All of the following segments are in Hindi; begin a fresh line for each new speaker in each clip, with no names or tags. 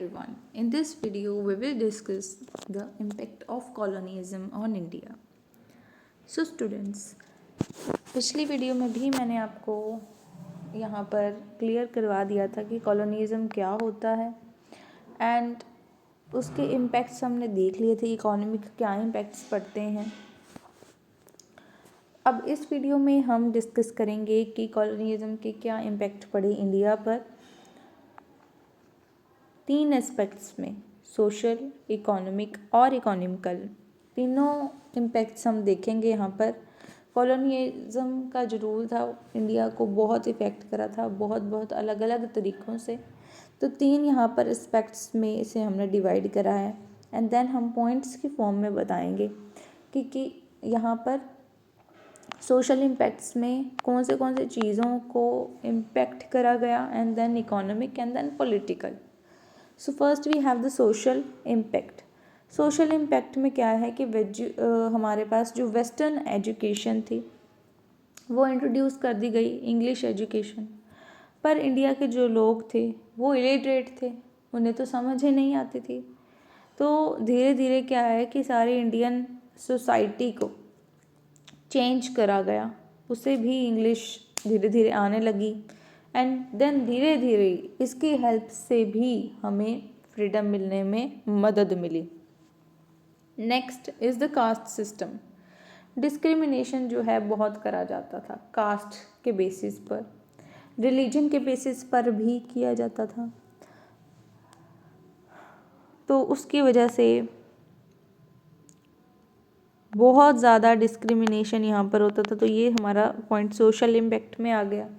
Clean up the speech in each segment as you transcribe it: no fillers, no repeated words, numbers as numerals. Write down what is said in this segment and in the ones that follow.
everyone. In this video, we will discuss the impact of colonialism on India. So students, पिछली वीडियो में भी मैंने आपको यहाँ पर क्लियर करवा दिया था कि कॉलोनिज़म क्या होता है एंड उसके इम्पैक्ट्स हमने देख लिए थे, इकोनॉमिक क्या इम्पैक्ट्स पड़ते हैं। अब इस वीडियो में हम डिस्कस करेंगे कि कॉलोनिज़म के क्या इम्पैक्ट पड़े इंडिया पर 3 एस्पेक्ट्स में, सोशल, इकोनॉमिक और इकोनॉमिकल। तीनों इम्पैक्ट्स हम देखेंगे यहाँ पर। कॉलोनियलिज्म का जो रूल था इंडिया को बहुत इफ़ेक्ट करा था, बहुत अलग अलग तरीक़ों से। तो 3 यहाँ पर एस्पेक्ट्स में इसे हमने डिवाइड करा है एंड देन हम पॉइंट्स की फॉर्म में बताएंगे कि यहाँ पर सोशल इम्पैक्ट्स में कौन से चीज़ों को इम्पैक्ट करा गया and then economic and then political. So first we have the social impact. Social impact में क्या है कि हमारे पास जो वेस्टर्न एजुकेशन थी वो इंट्रोड्यूस कर दी गई, इंग्लिश एजुकेशन। पर इंडिया के जो लोग थे वो इलिटरेट थे, उन्हें तो समझ ही नहीं आती थी। तो धीरे धीरे क्या है कि सारी इंडियन सोसाइटी को चेंज करा गया, उसे भी इंग्लिश धीरे धीरे आने लगी एंड देन धीरे धीरे इसकी हेल्प से भी हमें फ्रीडम मिलने में मदद मिली। Next is the caste system. Discrimination जो है बहुत करा जाता था, कास्ट के बेसिस पर, रिलीजन के बेसिस पर भी किया जाता था। तो उसकी वजह से बहुत ज़्यादा डिस्क्रिमिनेशन यहाँ पर होता था। तो ये हमारा पॉइंट सोशल इम्पैक्ट में आ गया।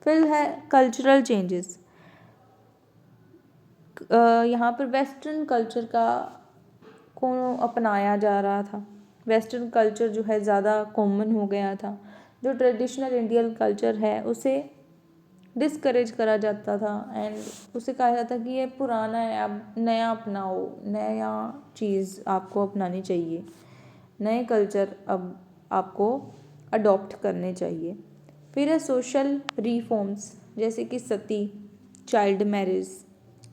फिर है कल्चरल चेंजेस। यहाँ पर वेस्टर्न कल्चर को अपनाया जा रहा था। वेस्टर्न कल्चर जो है ज़्यादा कॉमन हो गया था। जो ट्रेडिशनल इंडियन कल्चर है उसे डिस्करेज करा जाता था एंड उसे कहा जाता कि ये पुराना है, अब नया अपनाओ, नया चीज़ आपको अपनानी चाहिए, नए कल्चर अब आपको अडॉप्ट करने चाहिए। फिर है सोशल रिफॉर्म्स, जैसे कि सती, चाइल्ड मैरिज,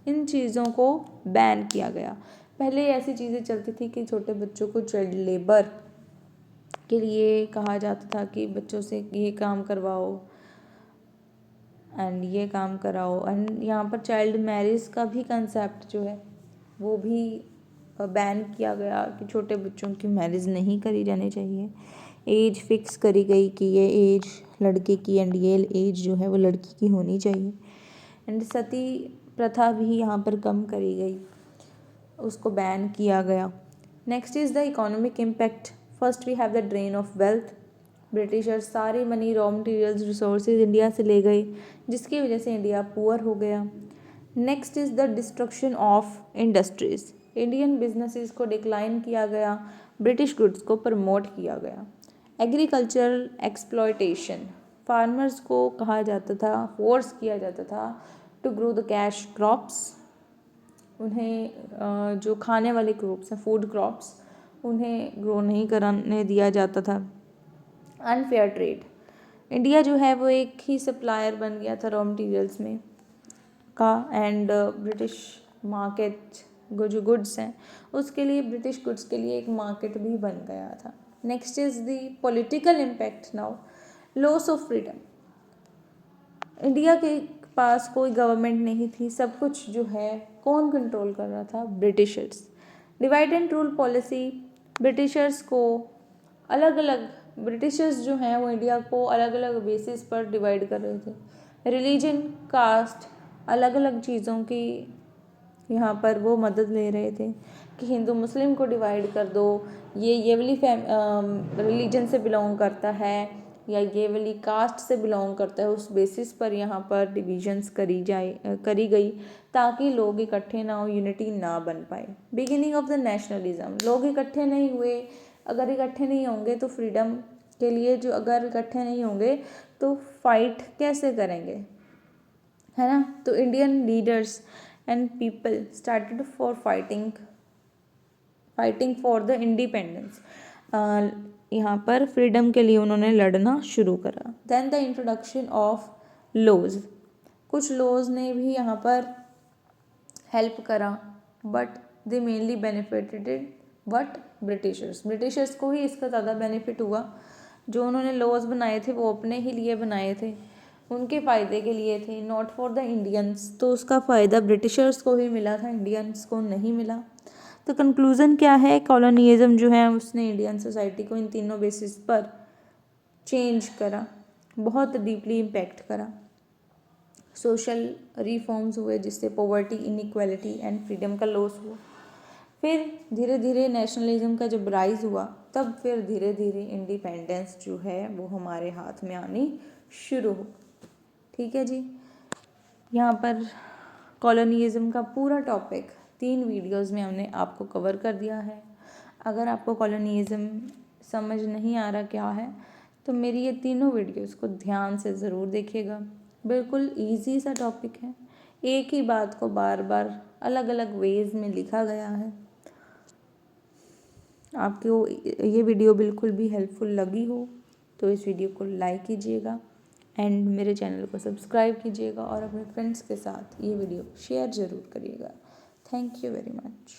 इन चीज़ों को बैन किया गया। पहले ऐसी चीज़ें चलती थी कि छोटे बच्चों को चाइल्ड लेबर के लिए कहा जाता था कि बच्चों से ये काम करवाओ एंड ये काम कराओ। एंड यहाँ पर चाइल्ड मैरिज का भी कंसेप्ट जो है वो भी बैन किया गया कि छोटे बच्चों की मैरिज नहीं करी जानी चाहिए। एज फिक्स करी गई कि ये एज लड़के की एंड ये एज जो है वो लड़की की होनी चाहिए। एंड सती प्रथा भी यहाँ पर कम करी गई, उसको बैन किया गया। Next is the economic impact. First we have the drain of wealth. Britishers सारे money, raw materials, resources India से ले गए, जिसकी वजह से इंडिया पुअर हो गया। Next is the destruction of industries. Indian businesses को डिक्लाइन किया गया, ब्रिटिश गुड्स को प्रमोट किया गया। एग्रीकल्चरल एक्सप्लॉयटेशन, फार्मर्स को कहा जाता था, फोर्स किया जाता था to grow the cash crops. उन्हें जो खाने वाले क्रॉप्स हैं, फूड क्रॉप्स, उन्हें ग्रो नहीं कराने दिया जाता था। अनफेयर ट्रेड, इंडिया जो है वो एक ही सप्लायर बन गया था रॉ मटेरियल्स में का एंड ब्रिटिश मार्केट जो गुड्स हैं उसके लिए, ब्रिटिश गुड्स के लिए एक मार्केट भी बन गया था। Next is the political impact now, loss of freedom. India के पास कोई गवर्नमेंट नहीं थी, सब कुछ जो है कौन कंट्रोल कर रहा था? Britishers. Divide and rule policy, Britishers को अलग अलग, ब्रिटिशर्स जो हैं वो इंडिया को अलग अलग बेसिस पर डिवाइड कर रहे थे। रिलीजन, कास्ट, अलग अलग चीज़ों की यहाँ पर वो मदद ले रहे थे कि हिंदू मुस्लिम को डिवाइड कर दो, ये वाली रिलीजन से बिलोंग करता है या ये वाली कास्ट से बिलोंग करता है। उस बेसिस पर यहाँ पर डिविजन्स करी गई ताकि लोग इकट्ठे ना हो, यूनिटी ना बन पाए। बिगिनिंग ऑफ द नेशनलिज्म, लोग इकट्ठे नहीं हुए, अगर इकट्ठे नहीं होंगे तो फ्रीडम के लिए जो, अगर इकट्ठे नहीं होंगे तो फाइट कैसे करेंगे, है ना? तो Indian leaders and people started for fighting for the independence. यहाँ पर फ्रीडम के लिए उन्होंने लड़ना शुरू करा। Then the introduction of laws, कुछ लॉज ने भी यहाँ पर हेल्प करा, but they mainly benefited but Britishers को ही इसका ज़्यादा बेनिफिट हुआ। जो उन्होंने लॉज बनाए थे वो अपने ही लिए बनाए थे, उनके फ़ायदे के लिए थे, नॉट फॉर द इंडियंस। तो उसका फ़ायदा ब्रिटिशर्स को ही मिला था, इंडियंस को नहीं मिला। तो कंक्लूज़न क्या है, कॉलोनियलिज्म जो है उसने इंडियन सोसाइटी को इन तीनों बेसिस पर चेंज करा, बहुत डीपली इम्पैक्ट करा। सोशल रिफॉर्म्स हुए जिससे पॉवर्टी, इनइक्वालिटी एंड फ्रीडम का लॉस हुआ। फिर धीरे धीरे नेशनलिज्म का जब राइज हुआ तब फिर धीरे धीरे इंडिपेंडेंस जो है वो हमारे हाथ में आनी शुरू हो। ठीक है जी, यहाँ पर कॉलोनियलिज्म का पूरा टॉपिक 3 वीडियोस में हमने आपको कवर कर दिया है। अगर आपको कॉलोनियलिज्म समझ नहीं आ रहा क्या है तो मेरी ये तीनों वीडियोस को ध्यान से ज़रूर देखिएगा। बिल्कुल ईजी सा टॉपिक है, एक ही बात को बार बार अलग अलग वेज में लिखा गया है। आपको ये वीडियो बिल्कुल भी हेल्पफुल लगी हो तो इस वीडियो को लाइक कीजिएगा एंड मेरे चैनल को सब्सक्राइब कीजिएगा और अपने फ्रेंड्स के साथ ये वीडियो शेयर ज़रूर करिएगा। Thank you very much.